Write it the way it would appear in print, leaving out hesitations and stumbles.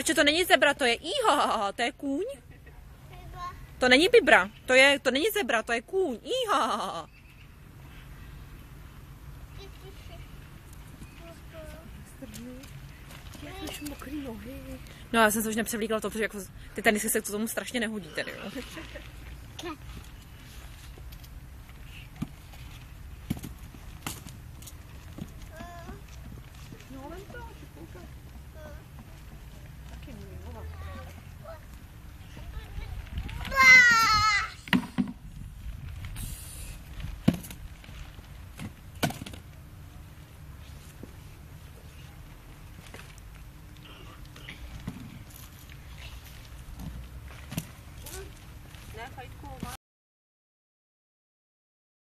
Karče, to není zebra, to je íha, to je kůň. To není bibra, to není zebra, to je kůň, íha. No já jsem se už nepřevlíkla to, protože jako ty tenisky se k tomu strašně nehodí tedy, jo.